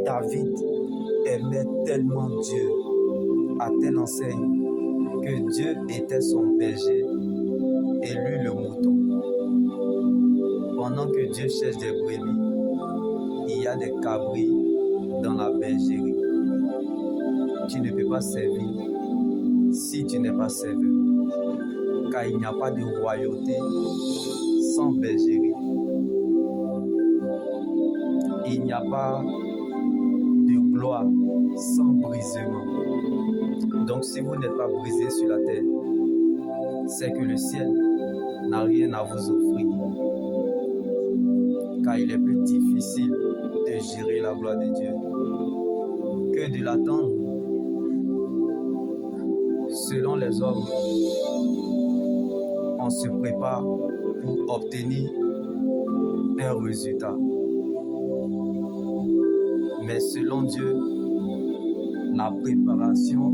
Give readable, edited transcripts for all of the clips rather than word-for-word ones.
David aimait tellement Dieu à telle enseigne que Dieu était son berger et lui le mouton. Pendant que Dieu cherche des brebis, il y a des cabris dans la bergerie. Tu ne peux pas servir si tu n'es pas serveur, car il n'y a pas de royauté sans bergerie. Il n'y a pas de gloire sans brisement. Donc si vous n'êtes pas brisé sur la terre, c'est que le ciel n'a rien à vous offrir. Car il est plus difficile de gérer la gloire de Dieu que de l'attendre. Selon les hommes, on se prépare pour obtenir un résultat. Mais selon Dieu, la préparation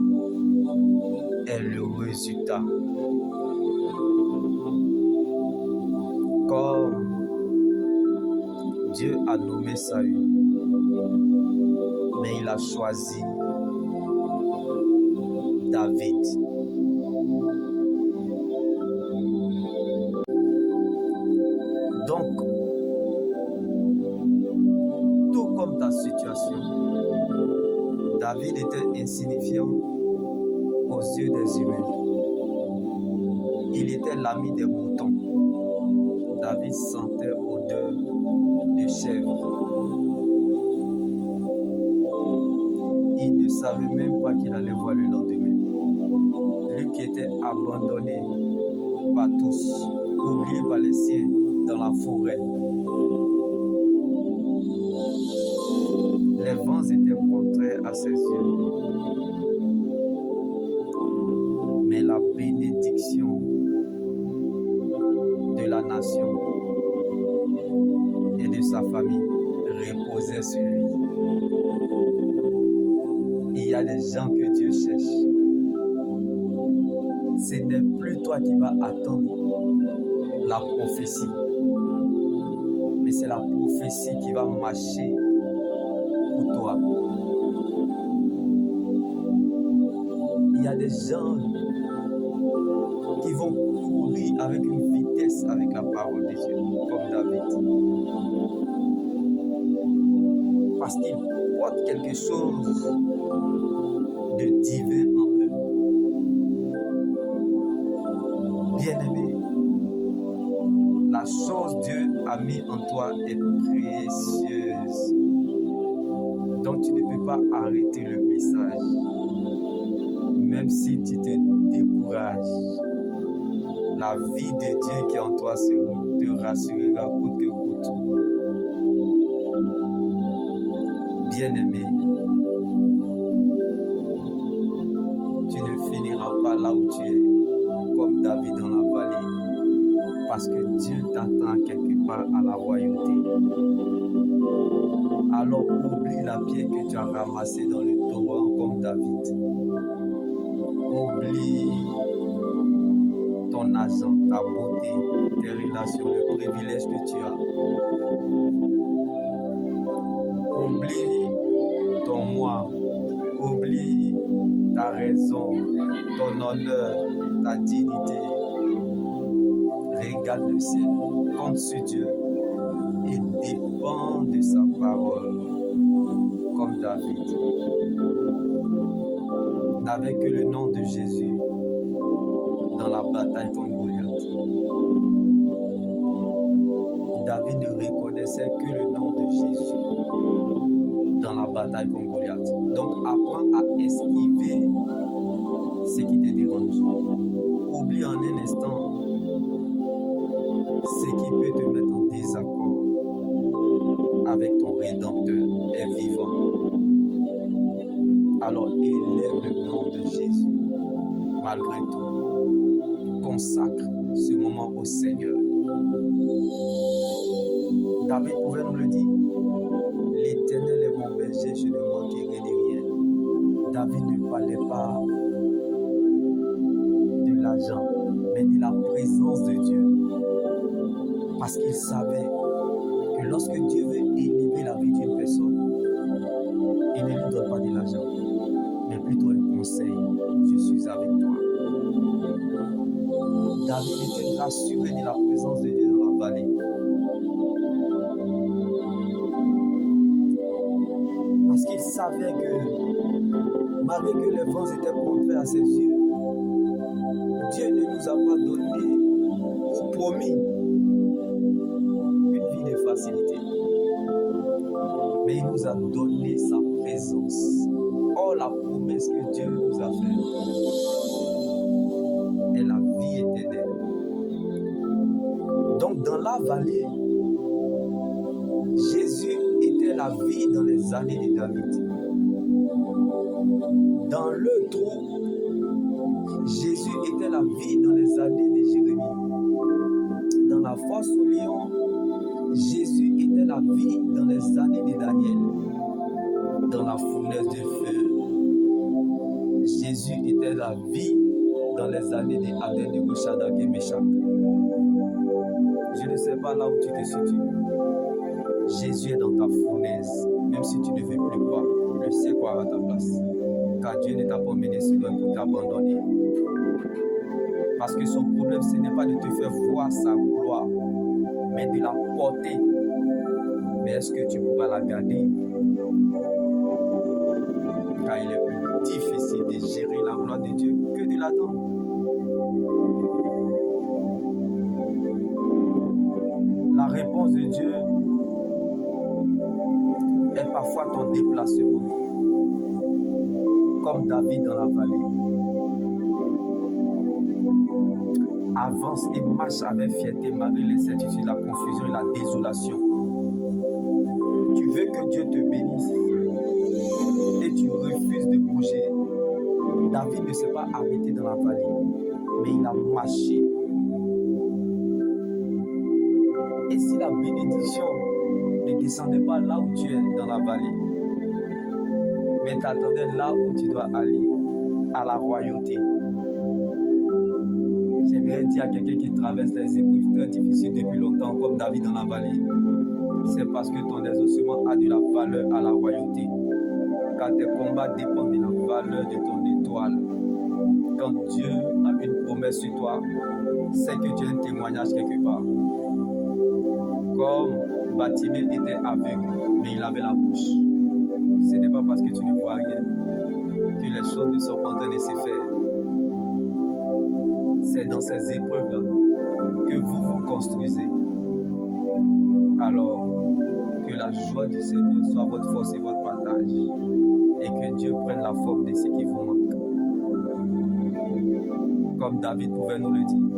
est le résultat. Comme Dieu a nommé Saül, mais il a choisi David. Donc, tout comme ta situation, David était insignifiant aux yeux des humains. Il était l'ami des moutons. David sentait odeur de chèvre. Il ne savait même pas qu'il allait voir le lendemain. Lui qui était abandonné par tous, oublié par les siens dans la forêt. Les vents étaient contraires à ses yeux. Mais la bénédiction de la nation et de sa famille reposait sur lui. Il y a des gens que Dieu cherche. Ce n'est plus toi qui vas attendre la prophétie, mais c'est la prophétie qui va marcher pour toi. Il y a des gens qui vont courir avec une vitesse avec la parole de Dieu, comme David. Parce qu'ils portent quelque chose de divin en eux. Bien-aimé, la chose Dieu a mis en toi est précieuse. Donc tu ne peux pas arrêter le message. Même si tu te décourages, la vie de Dieu qui est en toi te rassurera coûte que coûte. Bien-aimé, tu ne finiras pas là où tu es, comme David dans la vallée, parce que Dieu t'attend quelque part à la royauté. Alors oublie la pierre que tu as ramassée dans le torrent comme David. Oublie ton argent, ta beauté, tes relations, le privilège que tu as. Oublie ton moi, oublie ta raison, ton honneur, ta dignité. Regarde le ciel, compte sur Dieu et dépend de sa parole, comme David. N'avait que le nom de Jésus dans la bataille contre Goliath. David ne reconnaissait que le nom de Jésus dans la bataille contre Goliath. Donc apprends à esquiver ce qui te dérange. Oublie en un instant ce qui peut te mettre en désaccord avec ton Rédempteur et vivant. Alors élève le nom de Jésus malgré tout. Consacre ce moment au Seigneur. David pouvait nous le dire. L'Éternel est mon berger, je ne manquerai de rien. David ne parlait pas de l'argent, mais de la présence de Dieu. Parce qu'il savait que lorsque Dieu veut élever la vie d'une personne, suis avec toi. David était rassuré de la présence de Dieu dans la vallée. Parce qu'il savait que malgré que les vents étaient contraires à ses yeux, Dieu ne nous a pas donné ou promis une vie de facilité. Mais il nous a donné sa présence. Oh, la promesse que Dieu nous a faite est la vie éternelle. Donc dans la vallée, Jésus était la vie dans les années de David. Dans le trou, Jésus était la vie dans les années de Jérémie. Dans la fosse au lion, Jésus était la vie dans les années de Daniel. Dans la fournaise de feu, Jésus était la vie dans les années de Abednego, Shadrach et Meshach. Je ne sais pas là où tu te situes. Jésus est dans ta fournaise, même si tu ne veux plus croire, le ciel croira à ta place. Car Dieu ne t'a pas mené si loin pour t'abandonner. Parce que son problème, ce n'est pas de te faire voir sa gloire, mais de la porter. Mais est-ce que tu pourras la garder? Car il est plus difficile de gérer la gloire de Dieu que de l'attendre. La réponse de Dieu est parfois ton déplacement, comme David dans la vallée. Avance et marche avec fierté malgré l'incertitude, la confusion et la désolation. Tu veux que Dieu te bénisse et tu refuses de bouger. David ne s'est pas arrêté dans la vallée, mais il a marché. Et si la bénédiction ne descendait pas là où tu es dans la vallée, mais t'attendais là où tu dois aller, à la royauté. J'aimerais dire à quelqu'un qui traverse les épreuves très difficiles depuis longtemps, comme David dans la vallée, c'est parce que ton exaucement a de la valeur à la royauté. Car tes combats dépendent de la valeur de ton étoile. Quand Dieu a une promesse sur toi, c'est que tu as un témoignage quelque part. Comme Batimée était aveugle, mais il avait la bouche. Ce n'est pas parce que tu ne vois rien que les choses ne sont pas en train de se faire. C'est dans ces épreuves-là que vous vous construisez. Alors, que la joie du Seigneur soit votre force et votre partage. Et que Dieu prenne la forme de ce qui vous manque. Comme David pouvait nous le dire.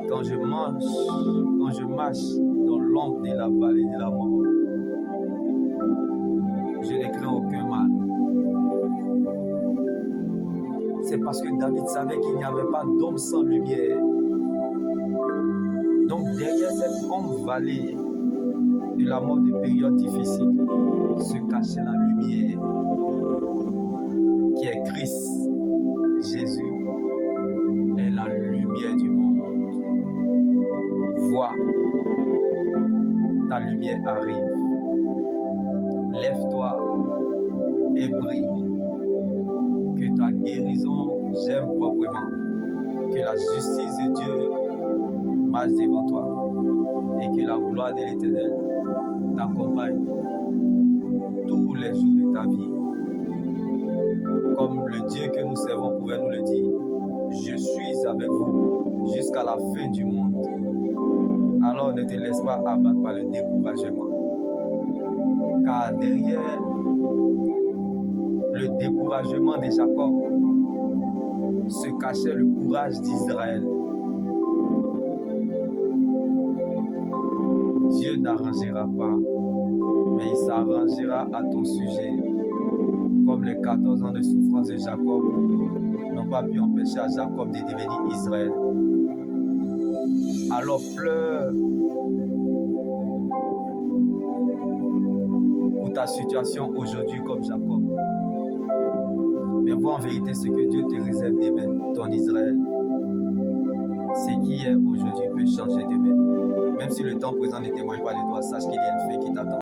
Quand je marche dans l'ombre de la vallée de la mort, je ne crains aucun mal. C'est parce que David savait qu'il n'y avait pas d'homme sans lumière. Donc derrière cette ombre vallée de la mort de périodes difficiles, se cachait la lumière qui est Christ. Jésus est la lumière du monde. Vois, ta lumière arrive. Lève-toi et brille. Que ta guérison gère proprement. Que la justice de Dieu marche devant toi. Et que la gloire de l'Éternel t'accompagne tous les jours de ta vie. Comme le Dieu que nous servons pouvait nous le dire, je suis avec vous jusqu'à la fin du monde. Alors ne te laisse pas abattre par le découragement. Car derrière le découragement de Jacob se cachait le courage d'Israël. Dieu n'arrangera pas, mais il s'arrangera à ton sujet. Comme les 14 ans de souffrance de Jacob n'ont pas pu empêcher à Jacob de devenir Israël. Alors pleure pour ta situation aujourd'hui comme Jacob. Mais vois en vérité ce que Dieu te réserve demain, ton Israël. Ce qui est aujourd'hui peut changer demain. Même si le temps présent ne témoigne pas de toi, sache qu'il y a une fin qui t'attend.